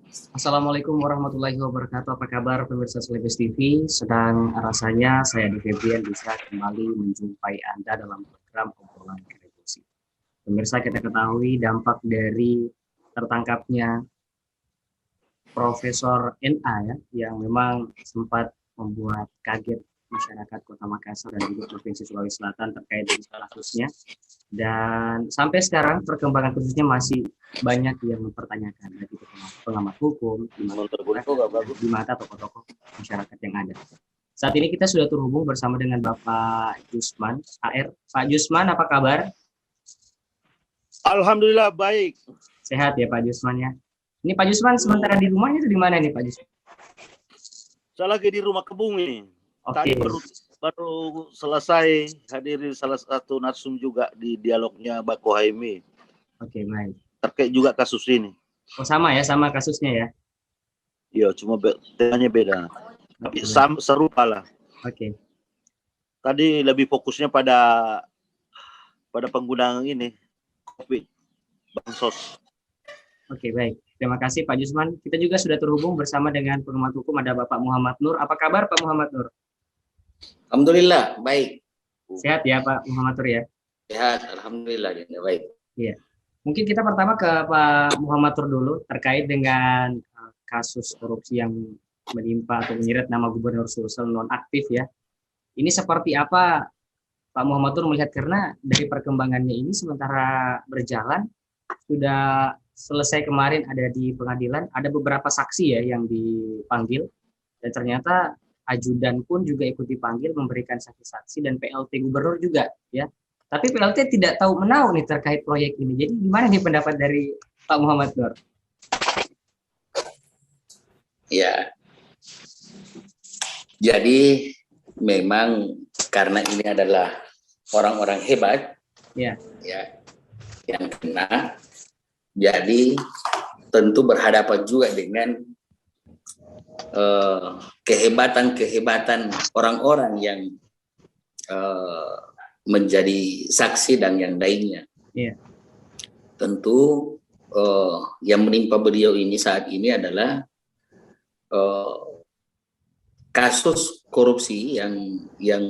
Assalamualaikum warahmatullahi wabarakatuh. Apa kabar pemirsa Selebes TV? Sedang rasanya saya di Febrian bisa kembali menjumpai Anda dalam program obrolan revolusi. Pemirsa, kita ketahui dampak dari tertangkapnya Profesor NA ya, yang memang sempat membuat kaget masyarakat Kota Makassar dan juga Provinsi Sulawesi Selatan terkait dengan kasusnya. Dan sampai sekarang perkembangan kasusnya masih banyak yang mempertanyakan, baik itu pengamat hukum, di mata tokoh-tokoh masyarakat yang ada. Saat ini kita sudah terhubung bersama dengan Bapak Jusman AR. Pak Jusman, apa kabar? Alhamdulillah baik. Sehat ya Pak Jusman ya. Ini Pak Jusman sementara di rumahnya itu di mana nih Pak Jusman? Saya lagi di rumah kebun ini. Oke. Tadi baru selesai hadiri salah satu narsum juga di dialognya Bako Haimi. Oke, baik. Terkait juga kasus ini. Oh sama ya, sama kasusnya ya? Iya, cuma temanya beda. Tapi serupa lah. Oke. Tadi lebih fokusnya pada penggunaan ini COVID, bansos. Oke, baik. Terima kasih Pak Jusman. Kita juga sudah terhubung bersama dengan pengamat hukum, ada Bapak Muhammad Nur. Apa kabar Pak Muhammad Nur? Alhamdulillah, baik. Sehat ya Pak Muhammad Nur ya? Sehat, alhamdulillah, baik. Iya. Mungkin kita pertama ke Pak Muhammad Nur dulu terkait dengan kasus korupsi yang menimpa atau menyeret nama Gubernur Sulsel nonaktif ya. Ini seperti apa Pak Muhammad Nur melihat, karena dari perkembangannya ini sementara berjalan sudah selesai kemarin ada di pengadilan, ada beberapa saksi ya yang dipanggil dan ternyata ajudan pun juga ikut dipanggil memberikan saksi-saksi dan PLT gubernur juga ya. Tapi PLT tidak tahu menahu nih terkait proyek ini. Jadi gimana nih pendapat dari Pak Muhammad Nur? Ya. Jadi memang karena ini adalah orang-orang hebat ya yang kena, jadi tentu berhadapan juga dengan kehebatan orang-orang yang menjadi saksi dan yang lainnya. Yeah. Tentu yang menimpa beliau ini saat ini adalah kasus korupsi yang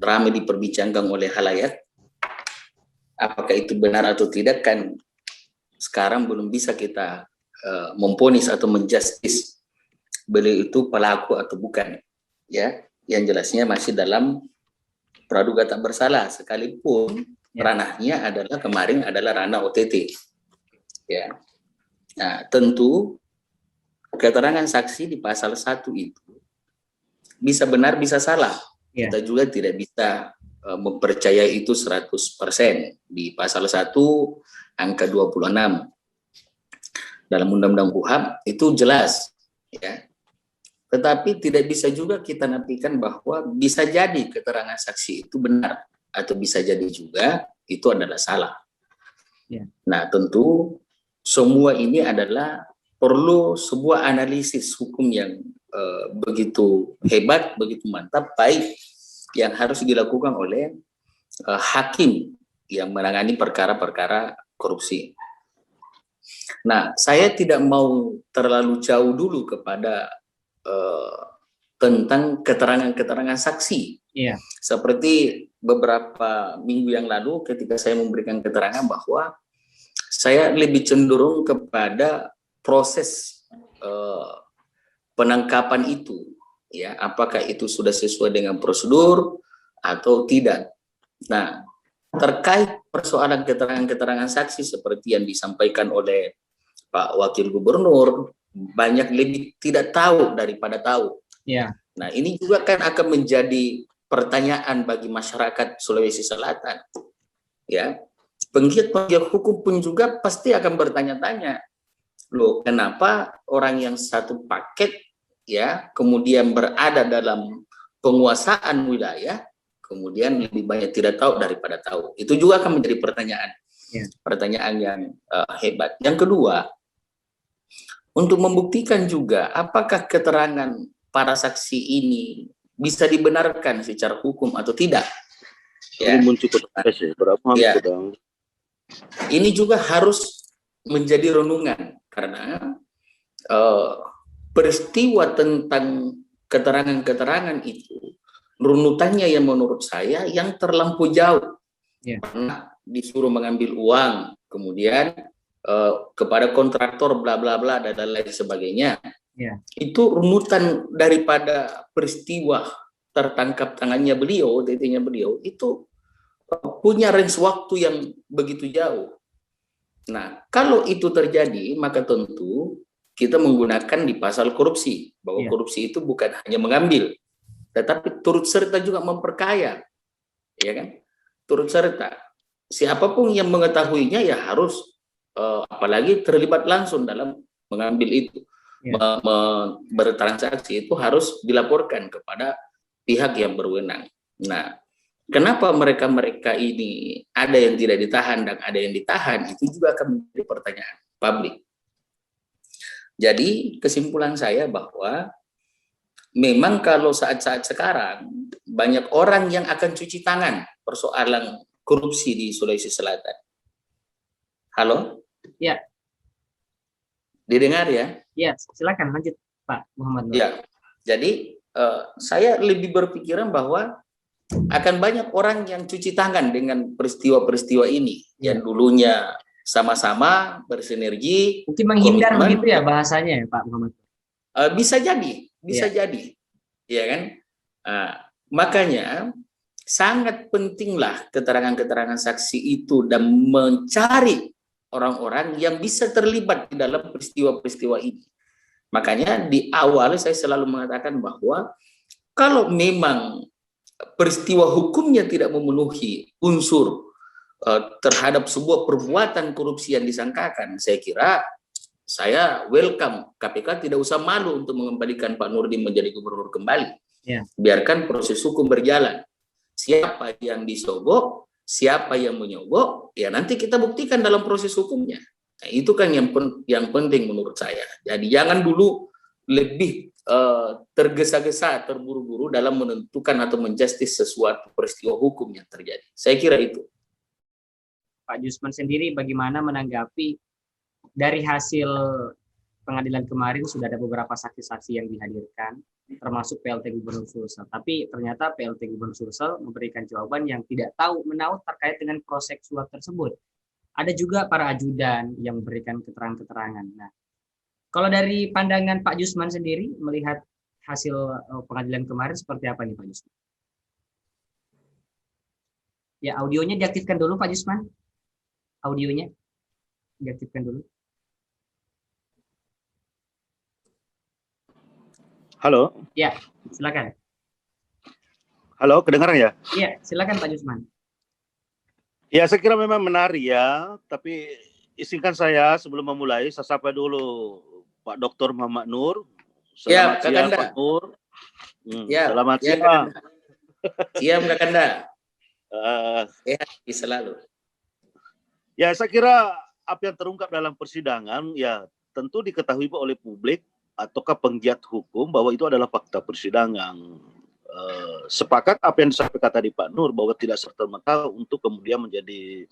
ramai diperbincangkan oleh khalayak. Apakah itu benar atau tidak kan sekarang belum bisa kita memponis atau menjustis beliau itu pelaku atau bukan ya. Yang jelasnya masih dalam praduga tak bersalah, sekalipun ranahnya adalah kemarin adalah ranah OTT ya. Nah, tentu keterangan saksi di pasal 1 itu bisa benar bisa salah. Kita juga tidak bisa mempercayai itu 100%. Di pasal 1 angka 26 dalam Undang-Undang KUHP itu jelas ya. Tetapi tidak bisa juga kita nafikan bahwa bisa jadi keterangan saksi itu benar atau bisa jadi juga itu adalah salah. Nah, tentu semua ini adalah perlu sebuah analisis hukum yang begitu hebat, begitu mantap, baik yang harus dilakukan oleh hakim yang menangani perkara-perkara korupsi. Nah, saya tidak mau terlalu jauh dulu kepada tentang keterangan-keterangan saksi. Seperti beberapa minggu yang lalu ketika saya memberikan keterangan bahwa saya lebih cenderung kepada proses penangkapan itu. Ya, apakah itu sudah sesuai dengan prosedur atau tidak. Nah, terkait persoalan keterangan-keterangan saksi seperti yang disampaikan oleh Pak Wakil Gubernur, banyak lebih tidak tahu daripada tahu. Nah, ini juga kan akan menjadi pertanyaan bagi masyarakat Sulawesi Selatan. Ya, penggiat-penggiat hukum pun juga pasti akan bertanya-tanya, loh, kenapa orang yang satu paket ya kemudian berada dalam penguasaan wilayah kemudian lebih banyak tidak tahu daripada tahu. Itu juga akan menjadi pertanyaan. Pertanyaan yang hebat. Yang kedua, untuk membuktikan juga apakah keterangan para saksi ini bisa dibenarkan secara hukum atau tidak. Ini juga harus menjadi renungan karena peristiwa tentang keterangan-keterangan itu runutannya yang menurut saya yang terlampau jauh. Pernah disuruh mengambil uang, kemudian kepada kontraktor bla bla bla dan lain sebagainya. Itu runutan daripada peristiwa tertangkap tangannya beliau, titiknya beliau itu punya range waktu yang begitu jauh. Nah, kalau itu terjadi, maka tentu kita menggunakan di pasal korupsi, bahwa korupsi itu bukan hanya mengambil, tetapi turut serta juga memperkaya, ya kan? Turut serta. Siapapun yang mengetahuinya ya harus, apalagi terlibat langsung dalam mengambil itu, bertransaksi itu harus dilaporkan kepada pihak yang berwenang. Nah, kenapa mereka ini ada yang tidak ditahan dan ada yang ditahan, itu juga akan menjadi pertanyaan publik. Jadi kesimpulan saya bahwa memang kalau saat-saat sekarang banyak orang yang akan cuci tangan persoalan korupsi di Sulawesi Selatan. Halo? Ya. Didengar ya? Ya, silakan lanjut Pak Muhammad Nur. Ya, jadi saya lebih berpikiran bahwa akan banyak orang yang cuci tangan dengan peristiwa-peristiwa ini yang dulunya sama-sama bersinergi, mungkin menghindar begitu ya bahasanya ya Pak Muhammad. Bisa jadi, ya kan? Makanya sangat pentinglah keterangan-keterangan saksi itu dan mencari orang-orang yang bisa terlibat di dalam peristiwa-peristiwa ini. Makanya di awal saya selalu mengatakan bahwa kalau memang peristiwa hukumnya tidak memenuhi unsur terhadap sebuah perbuatan korupsi yang disangkakan, saya kira saya welcome. KPK tidak usah malu untuk mengembalikan Pak Nurdin menjadi gubernur kembali. Biarkan proses hukum berjalan. Siapa yang disogok, siapa yang menyogok, ya nanti kita buktikan dalam proses hukumnya. Nah, itu kan yang penting menurut saya. Jadi jangan dulu lebih tergesa-gesa, terburu-buru dalam menentukan atau menjustis sesuatu peristiwa hukum yang terjadi. Saya kira itu. Pak Jusman sendiri bagaimana menanggapi dari hasil pengadilan kemarin? Sudah ada beberapa saksi-saksi yang dihadirkan, termasuk PLT Gubernur Sulsel. Tapi ternyata PLT Gubernur Sulsel memberikan jawaban yang tidak tahu menaut terkait dengan proses suap tersebut. Ada juga para ajudan yang memberikan keterangan-keterangan. Nah, kalau dari pandangan Pak Jusman sendiri melihat hasil pengadilan kemarin seperti apa nih Pak Jusman? Ya, audionya diaktifkan dulu Pak Jusman. Audionya diaktifkan dulu. Halo. Ya, silakan. Halo, kedengaran ya? Iya, silakan Pak Jusman. Ya, saya kira memang menarik ya, tapi izinkan saya sebelum memulai, saya sapa dulu Pak Dr. Muhammad Nur. Selamat siang Pak Nur. Selamat siang. Siang Kakanda. Selalu. Ya, saya kira apa yang terungkap dalam persidangan ya tentu diketahui oleh publik ataukah penggiat hukum bahwa itu adalah fakta persidangan. Sepakat apa yang disampaikan tadi Pak Nur bahwa tidak serta-merta untuk kemudian menjadi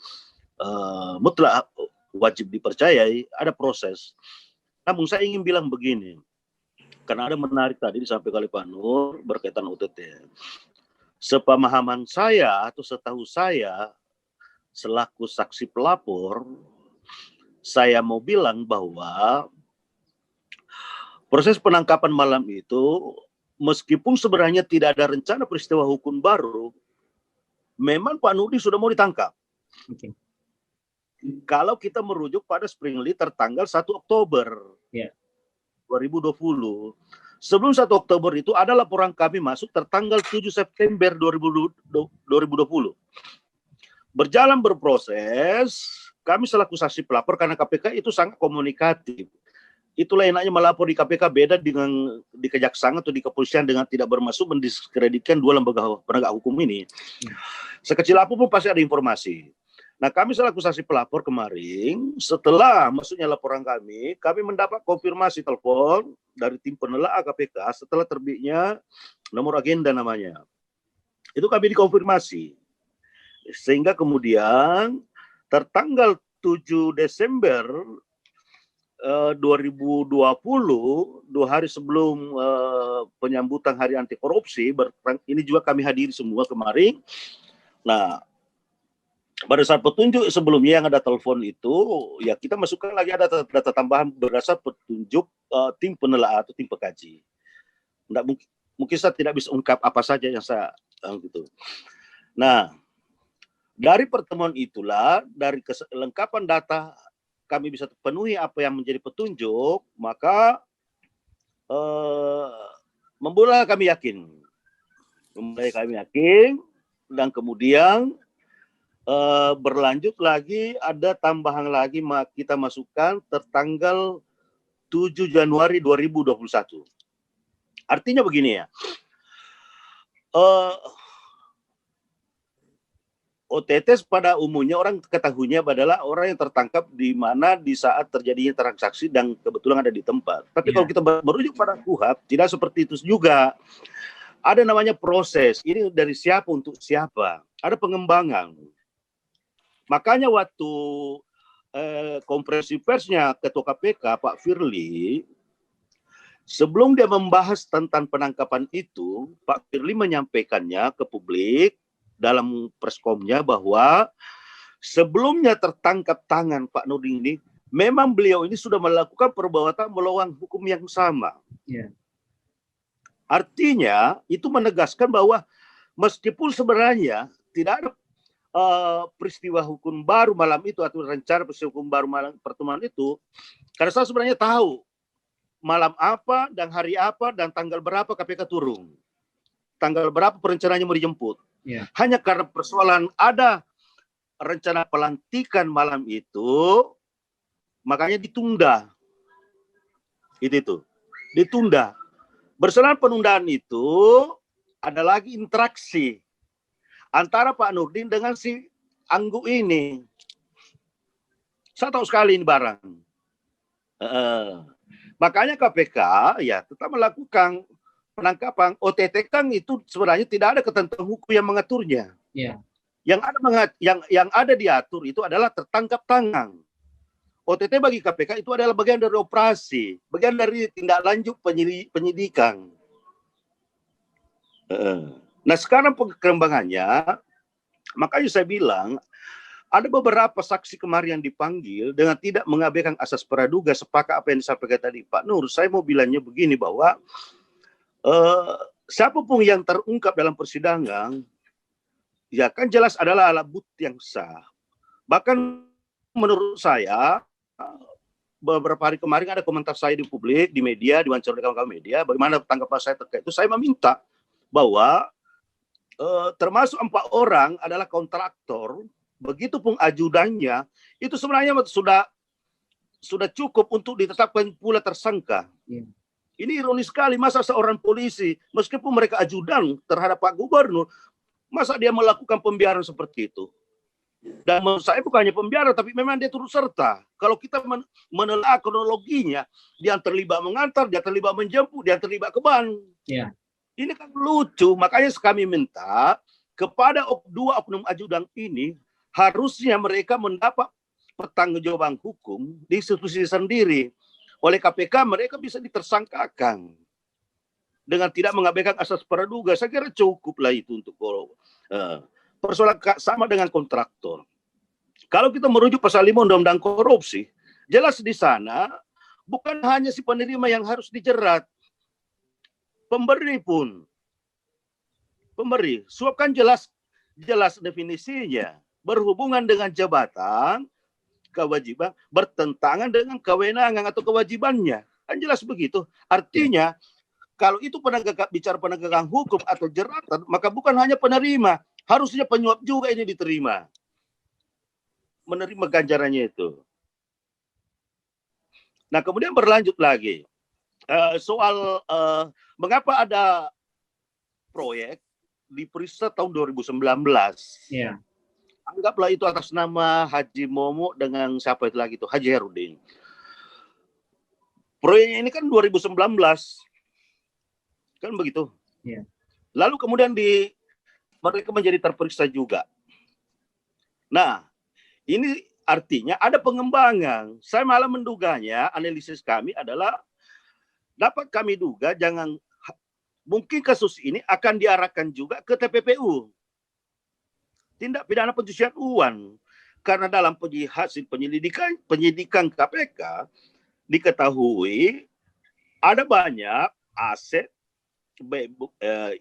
mutlak wajib dipercayai, ada proses. Namun saya ingin bilang begini, karena ada menarik tadi disampaikan oleh Pak Nur berkaitan OTT. Sepemahaman saya atau setahu saya selaku saksi pelapor, saya mau bilang bahwa proses penangkapan malam itu meskipun sebenarnya tidak ada rencana peristiwa hukum baru, memang Pak Nurdin sudah mau ditangkap. Okay. Kalau kita merujuk pada Springly tertanggal 1 Oktober 2020. Sebelum 1 Oktober itu ada laporan kami masuk tertanggal 7 September 2020. Berjalan berproses, kami selaku saksi pelapor karena KPK itu sangat komunikatif. Itulah enaknya melapor di KPK beda dengan di Kejaksaan atau di kepolisian dengan tidak bermaksud mendiskreditkan dua lembaga penegak hukum ini. Sekecil apapun pasti ada informasi. Nah, kami selaku saksi pelapor kemarin, setelah maksudnya laporan kami mendapat konfirmasi telepon dari tim penelaah KPK setelah terbitnya nomor agenda namanya. Itu kami dikonfirmasi. Sehingga kemudian tertanggal 7 Desember 2020, 2 hari sebelum penyambutan Hari Anti Korupsi, ini juga kami hadiri semua kemarin. Nah, pada saat petunjuk sebelumnya yang ada telepon itu, ya kita masukkan lagi ada data tambahan berdasar petunjuk tim penelaah atau tim pekaji. Nggak mungkin saya tidak bisa ungkap apa saja yang saya gitu. Nah, dari pertemuan itulah, dari kelengkapan data kami bisa penuhi apa yang menjadi petunjuk, maka memulai kami yakin, dan kemudian berlanjut lagi, ada tambahan lagi kita masukkan tertanggal 7 Januari 2021. Artinya begini ya, OTT pada umumnya orang ketahuinya adalah orang yang tertangkap di mana di saat terjadinya transaksi dan kebetulan ada di tempat. Tapi kalau kita merujuk pada KUHP, tidak seperti itu juga. Ada namanya proses, ini dari siapa untuk siapa, ada pengembangan. Makanya waktu konferensi persnya Ketua KPK Pak Firly, sebelum dia membahas tentang penangkapan itu, Pak Firly menyampaikannya ke publik dalam preskomnya bahwa sebelumnya tertangkap tangan Pak Nurdin ini, memang beliau ini sudah melakukan perbuatan melawan hukum yang sama. Yeah. Artinya itu menegaskan bahwa meskipun sebenarnya tidak ada peristiwa hukum baru malam itu atau rencana peristiwa hukum baru malam pertemuan itu, karena saya sebenarnya tahu malam apa dan hari apa dan tanggal berapa KPK turun, tanggal berapa perencanaannya mau dijemput. Yeah. Hanya karena persoalan ada rencana pelantikan malam itu, makanya ditunda. Itu ditunda. Bersamaan penundaan itu ada lagi interaksi antara Pak Nurdin dengan si Anggu ini. Saya tahu sekali ini barang. Makanya KPK ya tetap melakukan penangkapan. OTT kan itu sebenarnya tidak ada ketentuan hukum yang mengaturnya. Yeah. Yang ada diatur itu adalah tertangkap tangan. OTT bagi KPK itu adalah bagian dari operasi, bagian dari tindak lanjut penyidikan. Nah sekarang perkembangannya, makanya saya bilang ada beberapa saksi kemarin yang dipanggil dengan tidak mengabaikan asas praduga, sepakat apa yang disampaikan tadi Pak Nur. Saya mau bilangnya begini bahwa siapapun yang terungkap dalam persidangan, ya kan jelas adalah alat bukti yang sah. Bahkan menurut saya, beberapa hari kemarin ada komentar saya di publik, di media, diwawancara oleh kawan-kawan media, bagaimana tanggapan saya terkait itu. Saya meminta bahwa termasuk 4 orang adalah kontraktor, begitupun ajudannya, itu sebenarnya sudah cukup untuk ditetapkan pula tersangka. Yeah. Ini ironis sekali, masa seorang polisi, meskipun mereka ajudan terhadap Pak Gubernur, masa dia melakukan pembiaran seperti itu? Dan menurut saya bukannya pembiaran, tapi memang dia turut serta. Kalau kita menelaah kronologinya, dia terlibat mengantar, dia terlibat menjemput, dia terlibat ke ban. Yeah. Ini kan lucu, makanya kami minta kepada 2 oknum ajudan ini, harusnya mereka mendapat pertanggungjawaban hukum di institusi sendiri. Oleh KPK mereka bisa ditersangkakan dengan tidak mengabaikan asas praduga. Saya kira cukuplah itu untuk persoalan sama dengan kontraktor. Kalau kita merujuk pasal 5 Undang-Undang Korupsi, jelas di sana bukan hanya si penerima yang harus dijerat, pemberi pun. Pemberi, suap kan jelas definisinya, berhubungan dengan jabatan, kewajiban, bertentangan dengan kewenangan atau kewajibannya. Kan jelas begitu. Artinya, kalau itu bicara penegakan hukum atau jeratan, maka bukan hanya penerima, harusnya penyuap juga ini diterima. Menerima ganjarannya itu. Nah, kemudian berlanjut lagi. Soal mengapa ada proyek diperiksa tahun 2019. Yeah. Anggaplah itu atas nama Haji Momo dengan siapa itu lagi itu, Haji Herudin. Proyek ini kan 2019. Kan begitu. Yeah. Lalu kemudian mereka menjadi terperiksa juga. Nah, ini artinya ada pengembangan. Saya malah menduganya, analisis kami adalah dapat kami duga mungkin kasus ini akan diarahkan juga ke TPPU, tindak pidana pencucian uang, karena dalam hasil penyidikan KPK diketahui ada banyak aset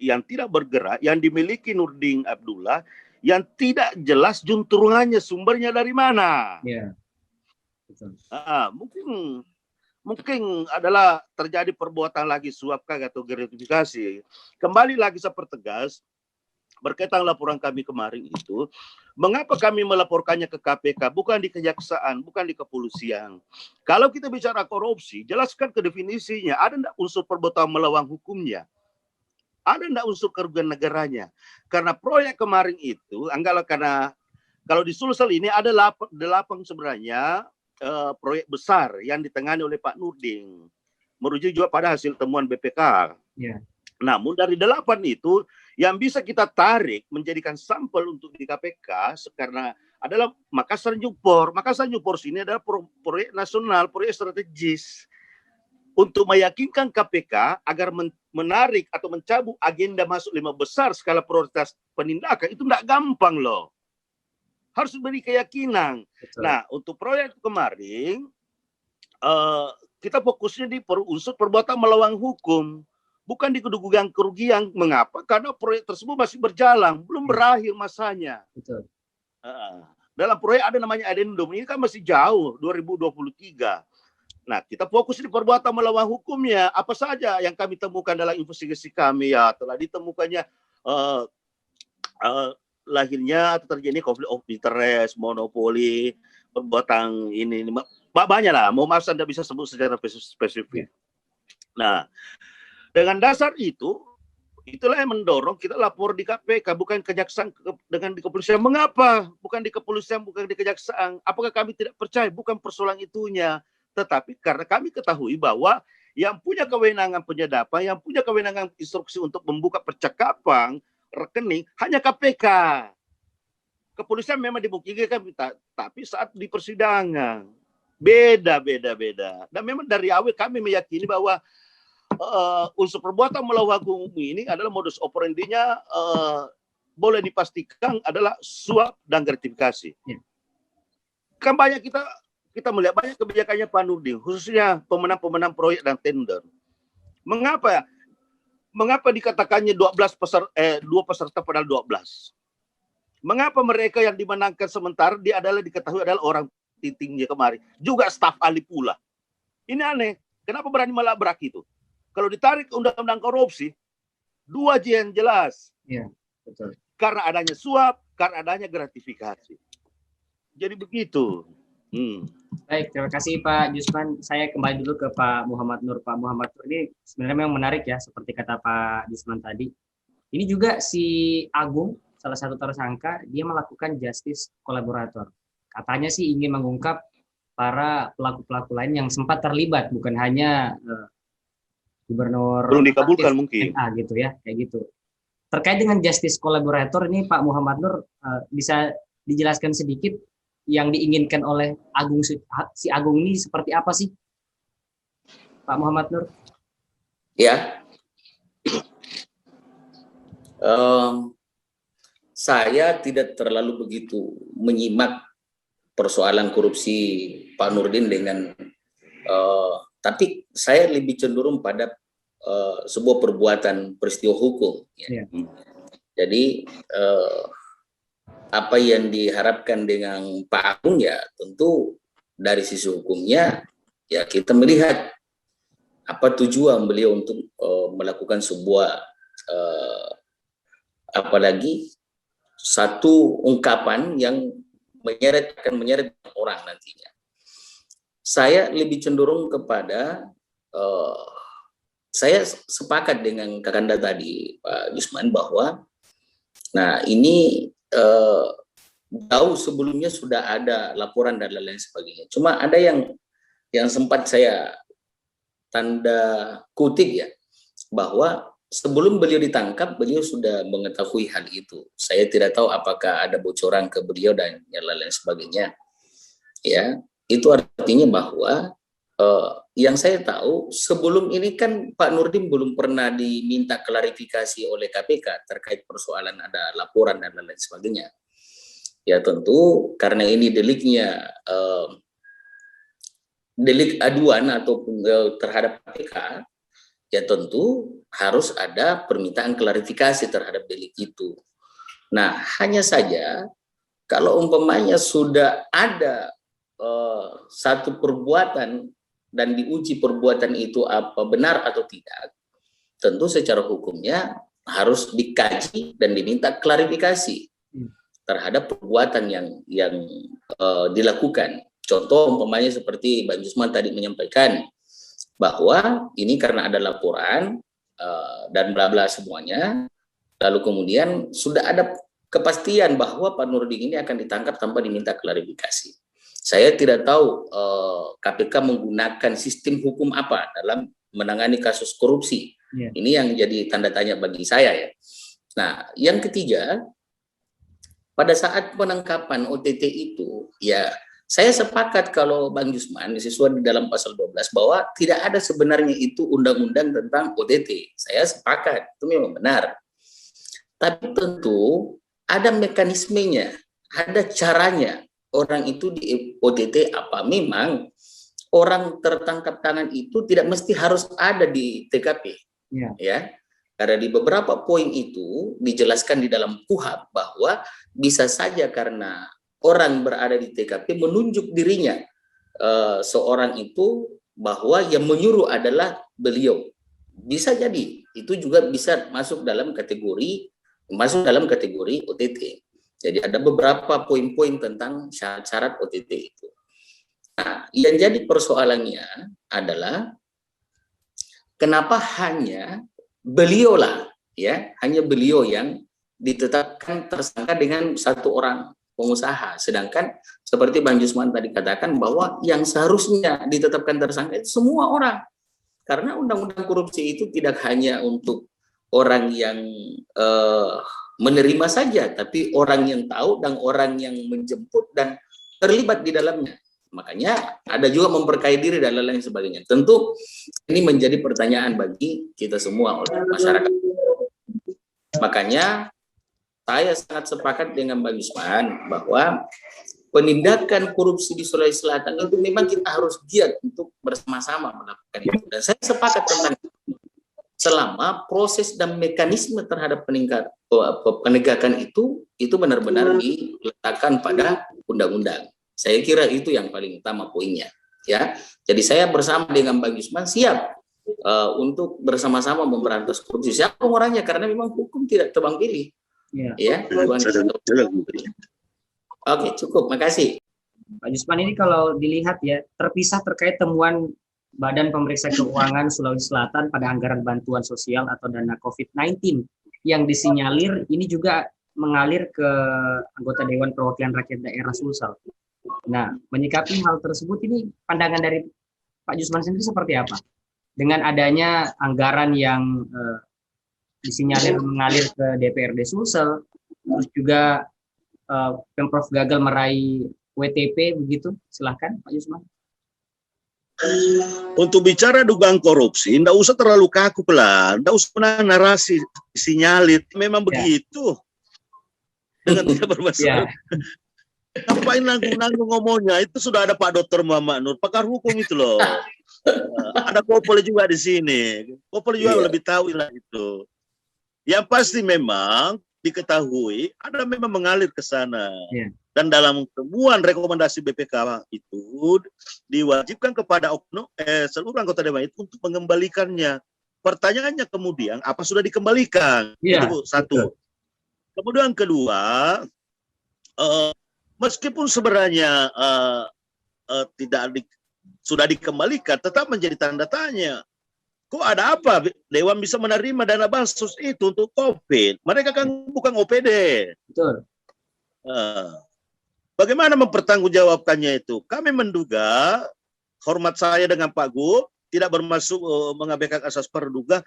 yang tidak bergerak yang dimiliki Nurdin Abdullah yang tidak jelas juntrungannya, sumbernya dari mana. Ya, betul. Mungkin adalah terjadi perbuatan lagi suap atau gratifikasi. Kembali lagi saya pertegas, berkaitan laporan kami kemarin itu, mengapa kami melaporkannya ke KPK, bukan di kejaksaan, bukan di kepolisian. Kalau kita bicara korupsi, jelaskan ke definisinya, ada tidak unsur perbuatan melawan hukumnya? Ada tidak unsur kerugian negaranya? Karena proyek kemarin itu, karena kalau di Sulsel ini ada 8 sebenarnya proyek besar yang ditangani oleh Pak Nurdin, merujuk juga pada hasil temuan BPK. Yeah. Namun dari 8 itu yang bisa kita tarik menjadikan sampel untuk di KPK karena adalah Makassar Newport. Makassar Newport ini adalah proyek nasional, proyek strategis untuk meyakinkan KPK agar menarik atau mencabut agenda masuk 5 besar skala prioritas penindakan itu tidak gampang loh. Harus beri keyakinan. Betul. Nah, untuk proyek kemarin kita fokusnya di unsur perbuatan melawan hukum, bukan di kerugian. Mengapa? Karena proyek tersebut masih berjalan, belum berakhir masanya. Betul. Dalam proyek ada namanya adendum, ini kan masih jauh, 2023. Nah, kita fokus di perbuatan melawan hukumnya. Apa saja yang kami temukan dalam investigasi kami, ya telah ditemukannya lahirnya atau terjadi konflik of interest, monopoli, perbuatan ini banyak lah. Mau maaf saya tidak bisa sebut secara spesifik. Nah, dengan dasar itulah yang mendorong kita lapor di KPK, bukan kejaksaan dengan di kepolisian. Mengapa? Bukan di kepolisian, bukan di kejaksaan. Apakah kami tidak percaya? Bukan persoalan itunya. Tetapi karena kami ketahui bahwa yang punya kewenangan penyadapan, yang punya kewenangan instruksi untuk membuka percakapan, rekening, hanya KPK. Kepolisian memang dimungkinkan, tapi saat di persidangan, beda. Dan memang dari awal kami meyakini bahwa unsur perbuatan melawan hukum ini adalah modus operandinya boleh dipastikan adalah suap dan gratifikasi. Kan banyak kita melihat banyak kebijakannya Pak Nurdin, khususnya pemenang-pemenang proyek dan tender. Mengapa dikatakannya 2 peserta padahal 12? Mengapa mereka yang dimenangkan sementara dia diketahui adalah orang titingnya kemarin, juga staf ahli pula. Ini aneh. Kenapa berani melabrak itu? Kalau ditarik undang-undang korupsi, 2 yang jelas. Iya, betul. Karena adanya suap, karena adanya gratifikasi. Jadi begitu. Baik, terima kasih Pak Jusman. Saya kembali dulu ke Pak Muhammad Nur. Pak Muhammad Nur ini sebenarnya memang menarik ya, seperti kata Pak Jusman tadi. Ini juga si Agung, salah satu tersangka, dia melakukan justice kolaborator. Katanya sih ingin mengungkap para pelaku-pelaku lain yang sempat terlibat, bukan hanya gubernur belum dikabulkan mungkin gitu ya, kayak gitu. Terkait dengan justice kolaborator ini Pak Muhammad Nur bisa dijelaskan sedikit yang diinginkan oleh si Agung ini seperti apa sih, Pak Muhammad Nur? Ya, saya tidak terlalu begitu menyimak persoalan korupsi Pak Nurdin tapi saya lebih cenderung pada sebuah perbuatan peristiwa hukum. Ya. Jadi apa yang diharapkan dengan Pak Agung ya tentu dari sisi hukumnya ya kita melihat apa tujuan beliau untuk melakukan sebuah apalagi satu ungkapan yang akan menyeret orang nantinya. Saya lebih cenderung kepada saya sepakat dengan Kakanda tadi Pak Jusman bahwa nah ini jauh sebelumnya sudah ada laporan dan lain sebagainya. Cuma ada yang sempat saya tanda kutip ya, bahwa sebelum beliau ditangkap beliau sudah mengetahui hal itu. Saya tidak tahu apakah ada bocoran ke beliau dan lain sebagainya. ya, itu artinya bahwa yang saya tahu sebelum ini kan Pak Nurdin belum pernah diminta klarifikasi oleh KPK terkait persoalan ada laporan dan lain sebagainya. Ya tentu karena ini deliknya delik aduan ataupun terhadap KPK, ya tentu harus ada permintaan klarifikasi terhadap delik itu. Nah, hanya saja kalau umpamanya sudah ada satu perbuatan dan diuji perbuatan itu apa benar atau tidak, tentu secara hukumnya harus dikaji dan diminta klarifikasi terhadap perbuatan yang dilakukan. Contoh umpamanya seperti Bang Jusman tadi menyampaikan bahwa ini karena ada laporan dan bla bla semuanya, lalu kemudian sudah ada kepastian bahwa Pak Nurdin ini akan ditangkap tanpa diminta klarifikasi. Saya tidak tahu KPK menggunakan sistem hukum apa dalam menangani kasus korupsi. Ini yang jadi tanda tanya bagi saya ya. Nah, yang ketiga, pada saat penangkapan OTT itu, ya saya sepakat kalau Bang Jusman sesuai di dalam pasal 12 bahwa tidak ada sebenarnya itu undang-undang tentang OTT. Saya sepakat, itu memang benar. Tapi tentu ada mekanismenya, ada caranya. Orang itu di OTT apa? Memang orang tertangkap tangan itu tidak mesti harus ada di TKP, ya. Karena di beberapa poin itu dijelaskan di dalam KUHP bahwa bisa saja karena orang berada di TKP menunjuk dirinya seorang itu bahwa yang menyuruh adalah beliau. Bisa jadi itu juga bisa masuk dalam kategori OTT. Jadi ada beberapa poin-poin tentang syarat-syarat OTT itu. Nah, yang jadi persoalannya adalah kenapa hanya beliau yang ditetapkan tersangka dengan satu orang pengusaha, sedangkan seperti Bang Jusman tadi katakan bahwa yang seharusnya ditetapkan tersangka itu semua orang, karena undang-undang korupsi itu tidak hanya untuk orang yang menerima saja, tapi orang yang tahu dan orang yang menjemput dan terlibat di dalamnya. Makanya ada juga memperkaya diri dan lain-lain sebagainya. Tentu ini menjadi pertanyaan bagi kita semua oleh masyarakat. Makanya saya sangat sepakat dengan Bang Jusman bahwa penindakan korupsi di Sulawesi Selatan itu memang kita harus giat untuk bersama-sama melakukan itu. Dan saya sepakat tentang itu. Selama proses dan mekanisme terhadap penegakan itu benar-benar diletakkan pada undang-undang. Saya kira itu yang paling utama poinnya, ya. Jadi saya bersama dengan Bang Jusman siap untuk bersama-sama memberantas korupsi. Siapa orangnya? Karena memang hukum tidak tebang pilih. Ya. Oke, cukup. Makasih. Pak Jusman, ini kalau dilihat ya terpisah terkait temuan Badan Pemeriksa Keuangan Sulawesi Selatan pada anggaran bantuan sosial atau dana COVID-19 yang disinyalir ini juga mengalir ke anggota Dewan Perwakilan Rakyat Daerah Sulsel. Nah, menyikapi hal tersebut ini pandangan dari Pak Jusman sendiri seperti apa? Dengan adanya anggaran yang disinyalir mengalir ke DPRD Sulsel, terus juga Pemprov gagal meraih WTP begitu, silahkan Pak Jusman. Untuk bicara dugaan korupsi, tidak usah terlalu kaku pelan, tidak usah narasi sinyalir, memang begitu. Dengan tidak bermasalah. Ngapain nanggung ngomongnya? Itu sudah ada Pak Dr. Muhammad Nur, pakar hukum itu loh. Ada Kopol juga di sini. Kopol juga lebih tahu lah itu. Yang pasti memang diketahui ada memang mengalir ke sana. Dan dalam temuan rekomendasi BPK itu diwajibkan kepada seluruh anggota dewan itu untuk mengembalikannya. Pertanyaannya kemudian apa sudah dikembalikan? Itu satu. Kemudian kedua, meskipun sebenarnya sudah dikembalikan, tetap menjadi tanda tanya. Kok ada apa Dewan bisa menerima dana bansos itu untuk COVID? Mereka kan bukan OPD. Betul. Bagaimana mempertanggungjawabkannya itu? Kami menduga, hormat saya dengan Pak Gub, tidak bermaksud mengabaikan asas praduga.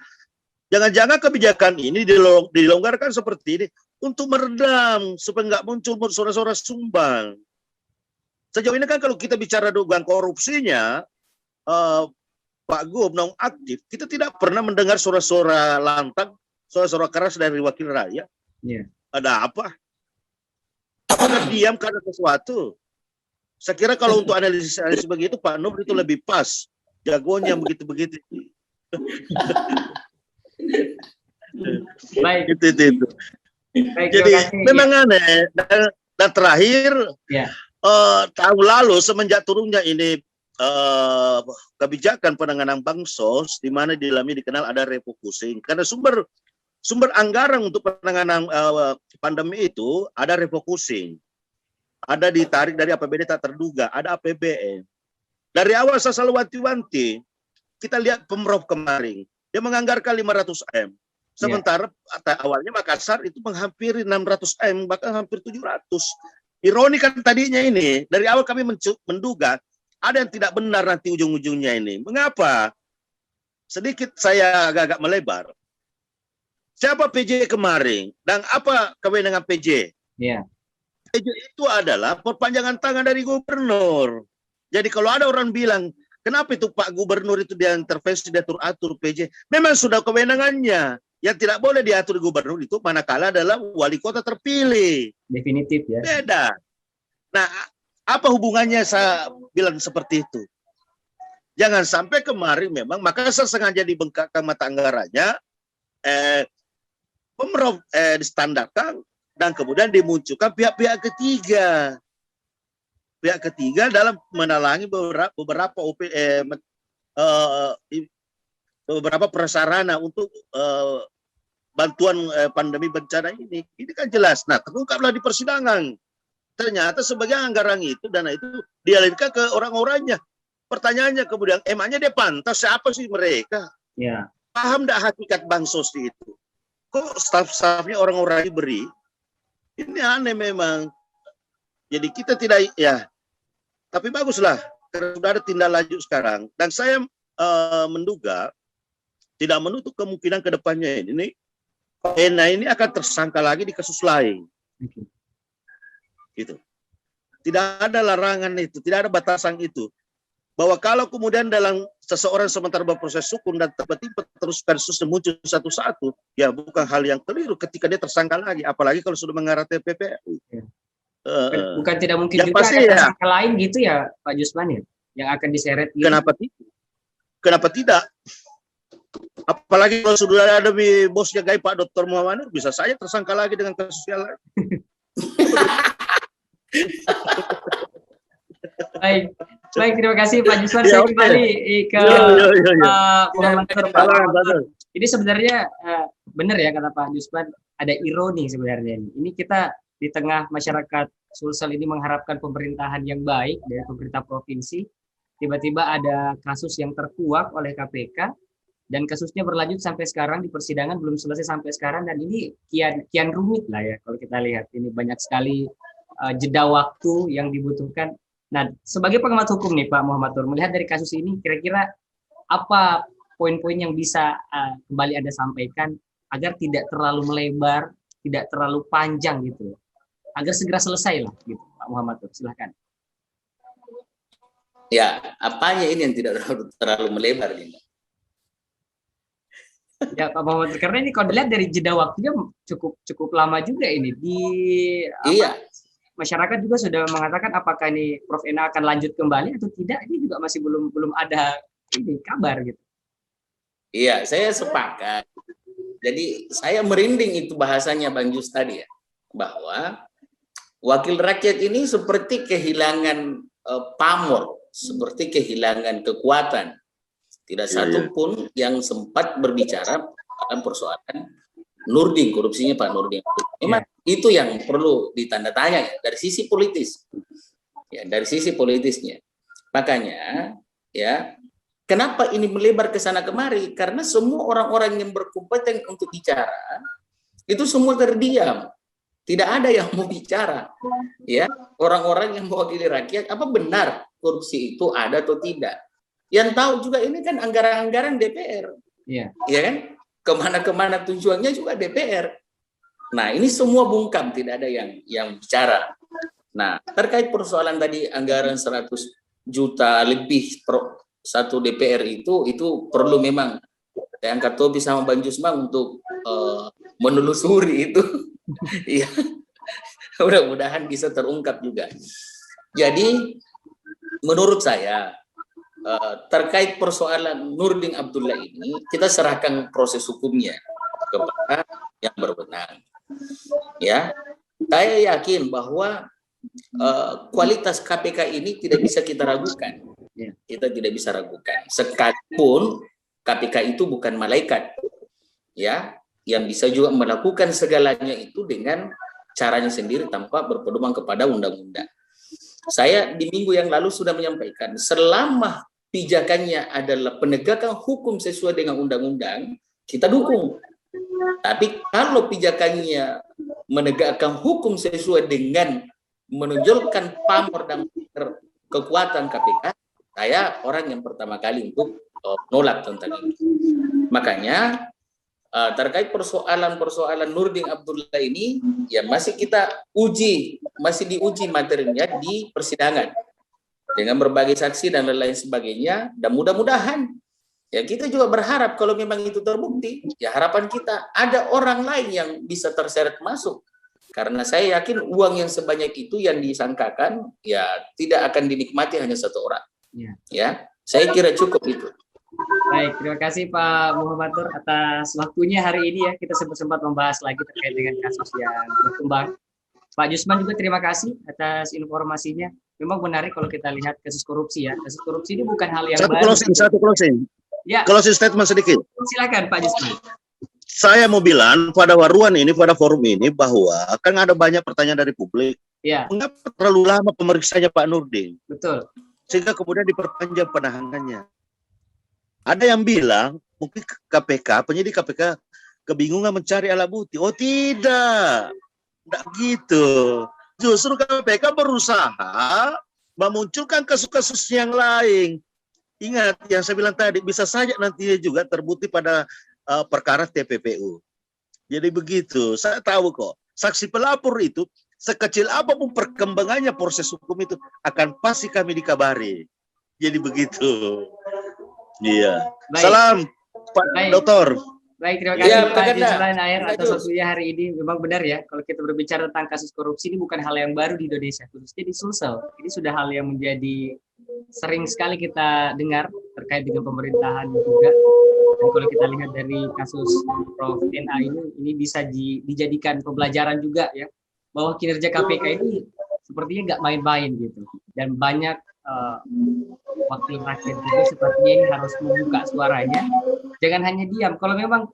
Jangan-jangan kebijakan ini dilonggarkan seperti ini untuk meredam supaya nggak muncul suara-suara sumbang. Sejauh ini kan kalau kita bicara dugaan korupsinya, Pak Gub nonaktif, kita tidak pernah mendengar suara-suara lantang, suara-suara keras dari wakil rakyat. Yeah. Ada apa? Apakah diam karena sesuatu? Saya kira kalau untuk analisis begitu, Pak Nur itu lebih pas. Jagonya begitu-begitu. Baik. Itu. Baik, Jadi memang aneh. Dan terakhir, tahun lalu semenjak turunnya ini kebijakan penanganan bansos, di mana di dalamnya dikenal ada refocusing. Karena sumber anggaran untuk penanganan pandemi itu ada refocusing. Ada ditarik dari APBD tak terduga, ada APBN. Dari awal saya selalu wanti-wanti, kita lihat Pemprov kemarin, dia menganggarkan 500 M. Sementara awalnya Makassar itu menghampiri 600 M, bahkan hampir 700. Ironi kan tadinya ini, dari awal kami menduga ada yang tidak benar nanti ujung-ujungnya ini. Mengapa? Sedikit saya agak-agak melebar. Siapa PJ kemarin? Dan apa kewenangan PJ? Yeah. PJ itu adalah perpanjangan tangan dari gubernur. Jadi kalau ada orang bilang, kenapa itu Pak Gubernur itu dia intervensi, dia atur PJ? Memang sudah kewenangannya. Yang tidak boleh diatur gubernur itu manakala adalah wali kota terpilih. Definitif ya. Beda. Nah, apa hubungannya saya bilang seperti itu? Jangan sampai kemarin memang Makassar sengaja dibengkakkan mata anggarannya, Pemprov distandarkan, dan kemudian dimunculkan pihak-pihak ketiga. Pihak ketiga dalam menalangi beberapa prasarana untuk bantuan pandemi bencana ini. Ini kan jelas. Nah, terungkaplah di persidangan. Ternyata sebagian anggaran itu, dana itu dialirkan ke orang-orangnya. Pertanyaannya kemudian, emangnya dia pantas? Siapa sih mereka? Ya. Paham tidak hakikat bansos itu? Kok staf-stafnya orang-orang diberi? Ini aneh memang. Jadi kita tidak, ya. Tapi baguslah, karena sudah ada tindak lanjut sekarang. Dan saya menduga, tidak menutup kemungkinan ke depannya ini ini akan tersangka lagi di kasus lain. Gitu. Tidak ada larangan itu, tidak ada batasan itu. Bahwa kalau kemudian dalam seseorang sementara berproses hukum dan tiba-tiba terus kasus muncul satu-satu, ya bukan hal yang keliru ketika dia tersangka lagi, apalagi kalau sudah mengarah TPPU. Bukan tidak mungkin yang juga pasti ada ya, tersangka lain gitu ya Pak Jusman ya, yang akan diseret gitu. Kenapa tidak? Apalagi kalau sudah ada bosnya kayak Pak Dr. Muhammad Nur, bisa saja tersangka lagi dengan kasus yang lain. Baik, terima kasih Pak Jusman. Saya kembali ke Muhammad Nur. Ini sebenarnya benar ya kata Pak Jusman, ada ironi sebenarnya ini. Ini kita di tengah masyarakat Sulsel ini mengharapkan pemerintahan yang baik dari pemerintah provinsi, tiba-tiba ada kasus yang terkuak oleh KPK dan kasusnya berlanjut sampai sekarang di persidangan, belum selesai sampai sekarang, dan ini kian rumit lah ya kalau kita lihat. Ini banyak sekali jeda waktu yang dibutuhkan. Nah, sebagai pengamat hukum nih Pak Muhammad Nur, melihat dari kasus ini kira-kira apa poin-poin yang bisa kembali Anda sampaikan agar tidak terlalu melebar, tidak terlalu panjang gitu, agar segera selesai lah gitu Pak Muhammad Nur, silahkan. Ya, apanya ini yang tidak terlalu melebar ini? Ya Pak Muhammad Nur, karena ini kalau dilihat dari jeda waktunya cukup lama juga ini di masyarakat juga sudah mengatakan apakah ini Prof Ena akan lanjut kembali atau tidak, ini juga masih belum ada ini kabar gitu. Iya, saya sepakat. Jadi saya merinding itu bahasanya Bang Jus tadi ya, bahwa wakil rakyat ini seperti kehilangan pamor, seperti kehilangan kekuatan. Tidak satu pun yang sempat berbicara dalam persoalan Nurdin, korupsinya Pak Nurdin. Memang itu yang perlu ditanda tanya ya, dari sisi politis. Ya, dari sisi politisnya. Makanya ya, kenapa ini melebar ke sana kemari? Karena semua orang-orang yang berkompeten untuk bicara itu semua terdiam. Tidak ada yang mau bicara. Ya, orang-orang yang mewakili rakyat, apa benar korupsi itu ada atau tidak? Yang tahu juga ini kan anggaran-anggaran DPR. Iya. Ya kan? Kemana-kemana tujuannya juga DPR. Nah, ini semua bungkam, tidak ada yang bicara. Nah, terkait persoalan tadi anggaran 100 juta lebih per satu DPR itu perlu memang saya angkat topi sama Bang Jusman untuk menelusuri itu. Iya, mudah-mudahan bisa terungkap juga. Jadi menurut saya terkait persoalan Nurdin Abdullah ini kita serahkan proses hukumnya kepada yang berwenang. Ya, saya yakin bahwa kualitas KPK ini tidak bisa kita ragukan. Kita tidak bisa ragukan. Sekalipun KPK itu bukan malaikat, ya, yang bisa juga melakukan segalanya itu dengan caranya sendiri tanpa berpedoman kepada undang-undang. Saya di minggu yang lalu sudah menyampaikan, selama pijakannya adalah penegakan hukum sesuai dengan undang-undang, kita dukung. Tapi kalau pijakannya menegakkan hukum sesuai dengan menonjolkan pamor dan kekuatan KPK, saya orang yang pertama kali untuk nolak tentang itu. Makanya terkait persoalan Nurdin Abdullah ini ya masih kita uji, masih diuji materinya di persidangan dengan berbagai saksi dan lain sebagainya, dan mudah-mudahan ya kita juga berharap kalau memang itu terbukti, ya harapan kita ada orang lain yang bisa terseret masuk, karena saya yakin uang yang sebanyak itu yang disangkakan ya tidak akan dinikmati hanya satu orang. Ya, saya kira cukup itu. Baik, terima kasih Pak Muhammad Nur atas waktunya hari ini ya. Kita sempat membahas lagi terkait dengan kasus yang berkembang. Pak Jusman juga terima kasih atas informasinya. Memang menarik kalau kita lihat kasus korupsi ya. Kasus korupsi ini bukan hal yang baru. Satu closing. Ya. Closing statement sedikit. Silakan Pak Jusman. Saya mau bilang pada forum ini bahwa kan ada banyak pertanyaan dari publik. Ya. Mengapa terlalu lama pemeriksaannya Pak Nurdin? Betul. Sehingga kemudian diperpanjang penahanannya. Ada yang bilang mungkin penyidik KPK kebingungan mencari alat bukti. Oh tidak gitu. Justru KPK berusaha memunculkan kasus-kasus yang lain. Ingat yang saya bilang tadi, bisa saja nantinya juga terbukti pada perkara TPPU. Jadi begitu. Saya tahu kok. Saksi pelapor itu sekecil apapun perkembangannya proses hukum itu akan pasti kami dikabari. Jadi begitu. Iya. Baik. Salam Pak Dokter. Baik, terima kasih Pak Jusman Air atas waktunya hari ini. Memang benar ya, kalau kita berbicara tentang kasus korupsi ini bukan hal yang baru di Indonesia, khususnya di Sulsel. Ini sudah hal yang menjadi sering sekali kita dengar terkait dengan pemerintahan juga. Dan kalau kita lihat dari kasus Prof. NA ini bisa dijadikan pembelajaran juga ya, bahwa kinerja KPK ini sepertinya nggak main-main gitu. Dan banyak wakil rakyat juga sepertinya ini harus membuka suaranya. Jangan hanya diam. Kalau memang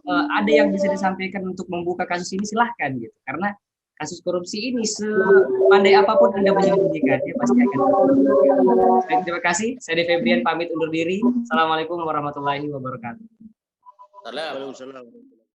ada yang bisa disampaikan untuk membuka kasus ini, silahkan gitu. Karena kasus korupsi ini sepandai apapun Anda menyembunyikan, dia pasti akan terbuka. Baik, terima kasih. Saya Febrian pamit undur diri. Assalamualaikum warahmatullahi wabarakatuh. Waalaikumsalam.